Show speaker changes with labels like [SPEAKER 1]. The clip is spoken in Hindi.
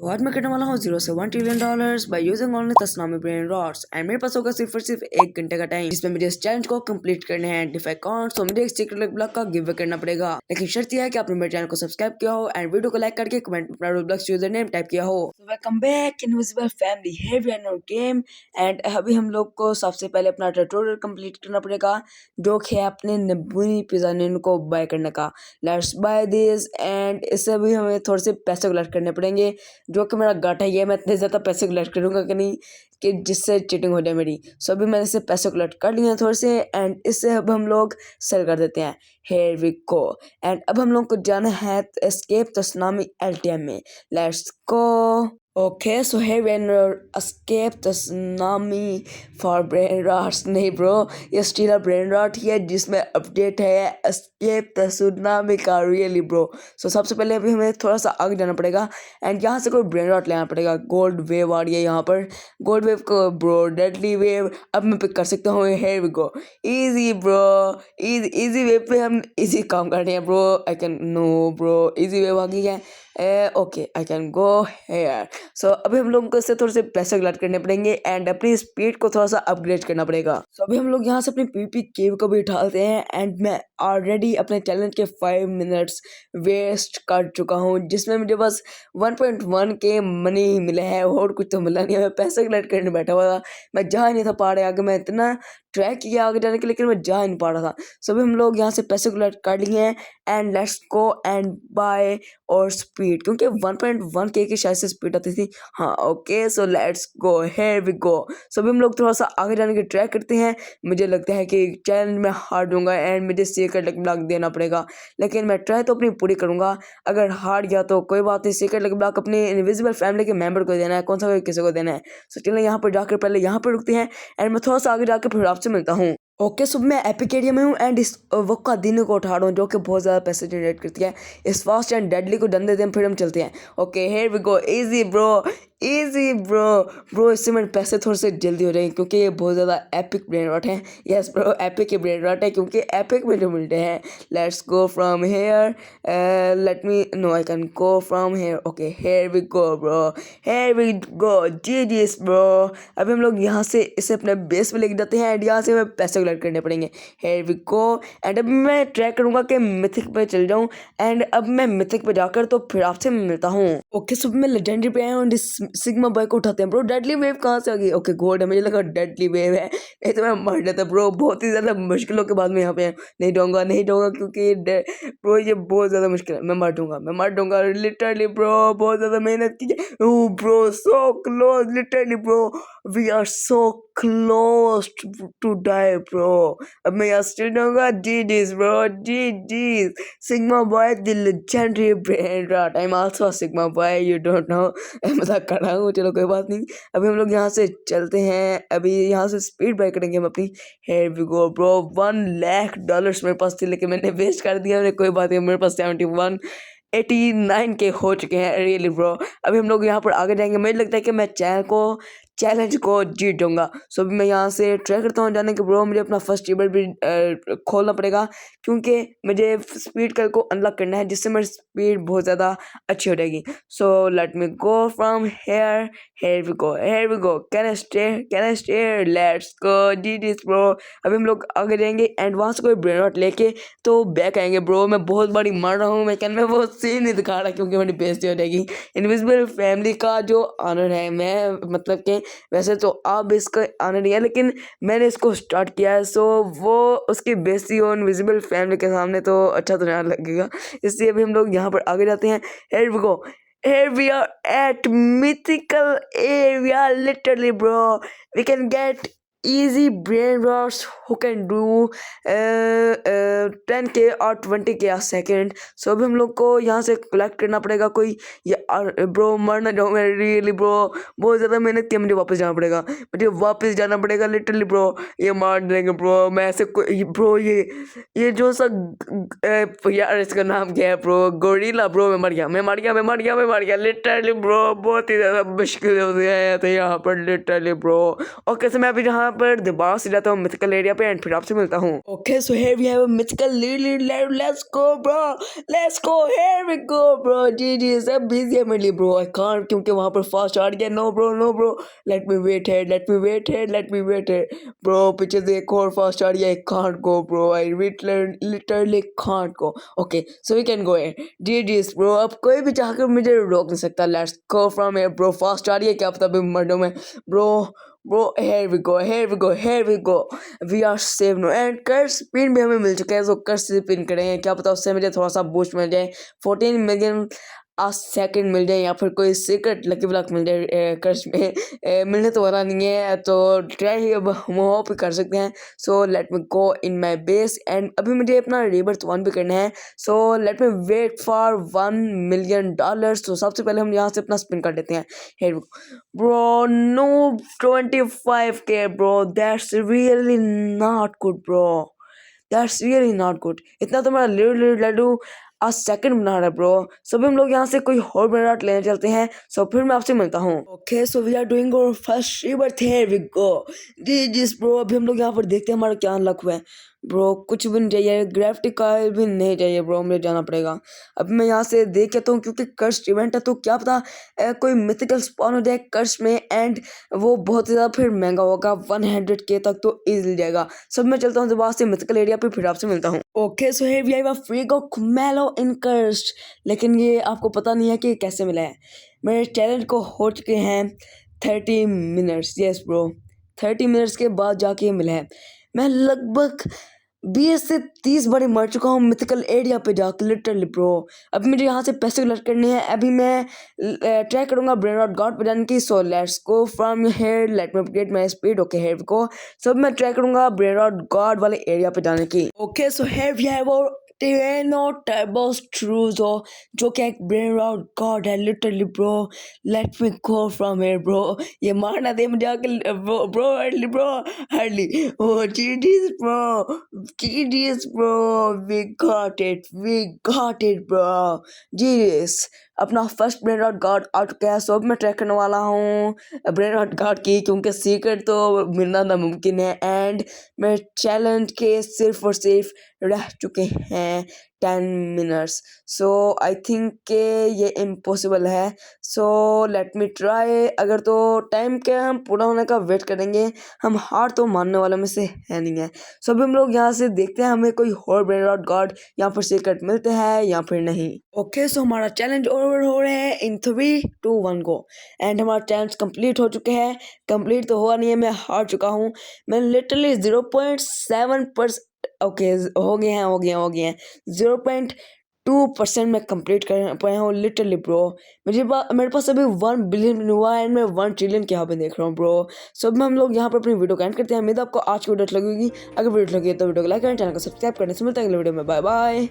[SPEAKER 1] तो आज मैं करने वाला हूँ 0 से $1 ट्रिलियन बाय यूजिंग ओनली तस्नामी ब्रेन रॉट्स एंड मेरे पास होगा सिर्फ और सिर्फ 1 घंटे का टाइम जिसमें मुझे इस चैलेंज को कंप्लीट करने हैं डिफाई अकाउंट। तो मुझे एक सीक्रेट ब्लॉक का गिव अवे करना पड़ेगा, लेकिन शर्त यह है कि आपने मेरे चैनल को सब्सक्राइब किया हो एंड वीडियो को लाइक करके कमेंट में अपना रोब्लॉक्स यूजर नेम टाइप किया हो। Welcome back invisible family, here we are in our game and अभी हम लोग को सबसे पहले अपना ट्यूटोरियल कंप्लीट करना पड़ेगा जो कि है अपने नबूनी पिज़्ज़ा को बाय करने का। लेट्स बाय दिस एंड इससे भी हमें थोड़े से पैसे कलेक्ट करने पड़ेंगे जो कि मेरा गट है। ये मैं इतने ज़्यादा पैसे कलेक्ट करूँगा कि नहीं कि जिससे चीटिंग हो जाए मेरी। सो अभी मैंने इससे पैसे कलेक्ट कर लिए हैं थोड़े से एंड इससे अब हम लोग सेल कर देते हैं। हेयर वी गो एंड अब हम लोग को जाना है एस्केप तस्नामी एलटीएम में। Let's go. Okay, so here when escape the tsunami for brain rots नहीं ब्रो, ये स्टील ब्रेन रॉट ही है जिसमें अपडेट है escape the tsunami का रियली ब्रो। सो सबसे पहले अभी हमें थोड़ा सा आगे जाना पड़ेगा एंड यहाँ से कोई ब्रेन रॉट लेना पड़ेगा। गोल्ड वेव आ रही है यहाँ पर, गोल्ड वेव को ब्रो डेडली वेव अब मैं पिक कर सकता हूँ। here we go, easy bro, easy wave पे हम इजी काम कर रहे हैं bro. I can know bro, easy wave आ गई है। Okay I can go here. So अभी हम लोगों को इससे थोड़े से पैसे कलेक्ट करने पड़ेंगे एंड अपनी स्पीड को थोड़ा सा अपग्रेड करना पड़ेगा। सो अभी हम लोग यहाँ से अपनी पीपी केव को भी उठाते हैं एंड मैं ऑलरेडी अपने चैलेंज के 5 मिनट्स वेस्ट कर चुका हूँ जिसमें मुझे बस 1.1 के मनी ही मिले हैं और कुछ तो मिला नहीं है। मैं पैसे कलेक्ट करने बैठा हुआ था, मैं जा नहीं था पा रहा आगे, मैं इतना ट्रैक किया आगे जाने के लेकिन मैं जा नहीं पा रहा था। सो अभी हम लोग यहाँ से पैसे कलेक्ट कर लिए हैं and let's go and buy और स्पीड, क्योंकि 1.1 के की शायद से स्पीड आती थी। हाँ okay, so let's go, here we go. So अभी हम लोग थोड़ा सा आगे जाने की ट्राई करते हैं। मुझे लगता है कि चैलेंज में हार दूंगा एंड मुझे सीक्रेट ब्लॉक देना पड़ेगा, लेकिन मैं ट्राई तो अपनी पूरी करूंगा। अगर हार गया तो कोई बात नहीं, सीक्रेट ब्लॉक अपने इनविजिबल फैमिली के मेंबर को देना है, कौन सा किसी को देना है। सो चलिए यहाँ पर जाकर पहले यहाँ पर रुकते हैं एंड मैं थोड़ा सा आगे जाकर फिर आपसे मिलता हूँ। ओके सो मैं एपिक एरिया में हूँ एंड इस वक्त का दिन को उठा रहा हूँ जो कि बहुत ज़्यादा पैसे जनरेट करती है। इस फास्ट एंड डेडली को डन देते हैं फिर हम चलते हैं। Okay here we go, easy bro, easy bro इससे मेरे पैसे थोड़े से जल्दी हो जाएंगे क्योंकि ये बहुत ज़्यादा एपिक ब्रेन रॉट है। यस ब्रो, एपिक के ब्रेन रॉट है क्योंकि एपिक में जो मिलते हैं। Let's go from here, let me know I can go from here. Okay here we go bro, here we go, जी ब्रो। अभी हम लोग यहाँ से इसे अपने बेस पे लेके जाते हैं एंड यहाँ से हमें पैसे कलेक्ट करने पड़ेंगे। हियर वी गो एंड अब मैं ट्राई करूँगा कि मिथिक पे चल जाऊँ एंड अब मैं मिथिक पे जाकर तो फिर आपसे मिलता हूँ। ओके सो मैं लेजेंडरी पे आया हूँ, सिग्मा बाय को उठाते हैं। ब्रो डेडली वेव कहाँ से आ गई? ओके गोल्ड है, मुझे लगा डेडली वेव है, नहीं तो मैं मर जाता ब्रो। बहुत ही ज़्यादा मुश्किलों के बाद में यहाँ पे नहीं जाऊँगा क्योंकि ब्रो ये बहुत ज़्यादा मुश्किल है। मैं मर दूँगा लिटरली ब्रो, बहुत ज़्यादा मेहनत कीजिए। Oh bro so close, literally bro we are so close to die bro. अब मैं यहाँ स्टिल जाऊँगा। जी ब्रो, जी sigma boy the legendary brain rot, I am also sigma boy, you don't know. मजाक कर रहा हूँ, चलो कोई बात नहीं। अभी हम लोग यहाँ से चलते हैं, अभी यहाँ से स्पीड बाय करेंगे हम अपनी। Here we go bro, $1 lakh मेरे पास थी लेकिन मैंने वेस्ट कर दिया। कोई बात नहीं, मेरे पास 89 के हो चुके हैं रियली ब्रो। अभी हम लोग यहाँ पर आगे जाएंगे, मुझे लगता है कि मैं चैलेंज को जीत दूंगा। सो अभी मैं यहाँ से ट्राई करता हूँ जाने के ब्रो। मुझे अपना फर्स्ट टेबल भी खोलना पड़ेगा क्योंकि मुझे स्पीड को अनलॉक करना है जिससे मेरी स्पीड बहुत ज़्यादा अच्छी हो जाएगी। So let me go from here, here we go, can I stay, let's go, जी ब्रो। अभी हम लोग आगे जाएंगे एंड वहाँ से कोई ब्रेन रॉट लेके तो बैक आएंगे ब्रो। मैं बहुत बड़ी मर रहा हूँ, मैं वो सीन नहीं दिखा रहा क्योंकि मेरी बेइज्जती हो जाएगी। इनविजिबल फैमिली का जो ऑनर है, मैं मतलब कि वैसे तो आप इसका ऑनर नहीं है लेकिन मैंने इसको स्टार्ट किया है, सो वो उसकी बेइज्जती हो इनविजिबल फैमिली के सामने तो अच्छा तो नहीं लगेगा। इसलिए अभी हम लोग यहाँ पर आगे जाते हैं। Here we go, here we are at mythical area literally bro, we can get easy brain rots who can do 10K और 20K a second। सो अभी हम लोग को यहाँ से कलेक्ट करना पड़ेगा कोई ये ब्रो। मर ना जाऊँ मैं रियली ब्रो, बहुत ज़्यादा मेहनत की, मुझे वापस जाना पड़ेगा लिटरली ब्रो। ये मार देंगे ब्रो, मैं ऐसे ब्रो ये जो सा यार इसका नाम क्या है ब्रो, गोरिल्ला ब्रो। मैं मर गया लिटरली ब्रो, बहुत ही ज़्यादा मुश्किल हो गया है तो यहाँ पर लिटरली ब्रो। ओके सो मैं अभी जहाँ पर दोबारा से जाता हूँ मिथिकल एरिया पे एंड फिर आपसे मिलता हूँ। Okay so here we have a mythical lead, let's go bro, let's go, here we go bro. जी सब बिजी है मेरे लिए ब्रो, आई कांट, क्योंकि वहां पर फास्ट आ गया। No bro, let me wait है, लेट मी वेट है ब्रो। पीछे से एक और फास्ट आ रही है, I can't go bro, I literally can't go. Okay so we can go है। जी ब्रो, अब कोई भी चाहकर मुझे रोक नहीं सकता। Let's go from here bro. Fast आ रही है, क्या पता अभी मर जाऊं मैं bro. here we go, we are safe now and curse spin भी हमें मिल चुका है, तो कर्स स्पिन करेंगे, क्या पता उससे मुझे थोड़ा सा बूस्ट मिल जाए, 14 मिलियन आ सेकंड मिल जाए या फिर कोई सीक्रेट लकी ब्लॉक मिल जाए कर्स में। मिलने तो वाला नहीं है, तो ट्राई ही अब हम होप ही कर सकते हैं। So let me go in my base and अभी मुझे अपना रीबर्थ 1 भी करना है। So let me wait for $1 million। तो सबसे पहले हम यहाँ से अपना स्पिन कर देते हैं। Here we go. Bro, no 25K bro, that's really not good bro, that's really not good। इतना तो मेरा लड्डू आज सेकंड बना रहा है ब्रो। सभी हम लोग यहाँ से कोई और ब्रेड लेने चलते हैं, सो फिर मैं आपसे मिलता हूँ। Okay so we are doing our first rebirth, here we go. जी ब्रो, अभी हम लोग यहाँ पर देखते हैं हमारा क्या अनलॉक हुआ है ब्रो। कुछ भी नहीं चाहिए, ग्रेविटी कॉइल भी नहीं चाहिए ब्रो, मुझे जाना पड़ेगा। अब मैं यहाँ से देख लेता हूँ, क्योंकि कर्स इवेंट है तो क्या पता कोई मिथिकल स्पॉन हो जाए कर्स में एंड वो बहुत ज़्यादा फिर महंगा होगा, 100K तक तो इजीली जाएगा। सब मैं चलता हूँ दोबारा से मिथिकल एरिया पे, फिर आपसे मिलता हूँ। Okay so here we have a free go कुमेलो इन कर्स, लेकिन ये आपको पता नहीं है कि कैसे मिला है। मेरे चैलेंज को हो चुके हैं 30 मिनट्स, यस ब्रो, 30 मिनट्स के बाद जाके ये मिला है। मैं लगभग 20 से 30 बार मर चुका हूँ मिथिकल एरिया पे जाकर, लिटरली ब्रो। अभी मुझे यहाँ से पैसे कलेक्ट करने हैं, अभी मैं ट्राई करूँगा ब्रेन रॉट गॉड पे जाने की। So let's go from here, let me update my speed. Okay here we go. सब मैं ट्राई करूँगा ब्रेन रॉट गॉड वाले एरिया पे जाने की। Okay so here we have no turbos ट्रूजो, जो कि एक ब्रेन रॉट गॉड है literally bro. Let me go from here bro, ये मारना दे मुझे आके ब्रो हर्ली ओ GDS bro, we got it bro। GDS अपना फर्स्ट ब्रेन रॉट गार्ड आ चुका है, सो अब मैं ट्रैक करने वाला हूँ ब्रेन रॉट गार्ड की, क्योंकि सीक्रेट तो मिलना नामुमकिन है एंड मेरे चैलेंज के सिर्फ और सिर्फ रह चुके हैं 10 मिनट्स। सो आई थिंक के ये इम्पॉसिबल है। So let me try. अगर तो टाइम के हम पूरा होने का वेट करेंगे, हम हार तो मानने वालों में से है नहीं है। सो अभी हम लोग यहाँ से देखते हैं हमें कोई और ब्रेन रॉट गार्ड यहाँ पर सीक्रेट मिलते हैं या फिर नहीं। ओके सो हमारा चैलेंज ओवर हो रहे हैं इन 3, 2, 1 गो एंड हमारा चैलेंज कंप्लीट हो चुके हैं। कंप्लीट तो हुआ नहीं है, मैं हार चुका हूँ। मैं लिटरली 0.7% ओके हो गए हैं 0.2% में कंप्लीट कर पाया हूँ लिटरली ब्रो। मेरे पास अभी 1 बिलियन हुआ है एंड मैं 1 ट्रिलियन के यहाँ पे देख रहा हूँ ब्रो। सो अब हम लोग यहाँ पर अपनी वीडियो को एंड करते हैं। उम्मीद आपको आज की वीडियो अच्छी लगेगी। अगर वीडियो लगी तो वीडियो को लाइक करें, चैनल को सब्सक्राइब करने से मिलता है अगले वीडियो में। Bye bye.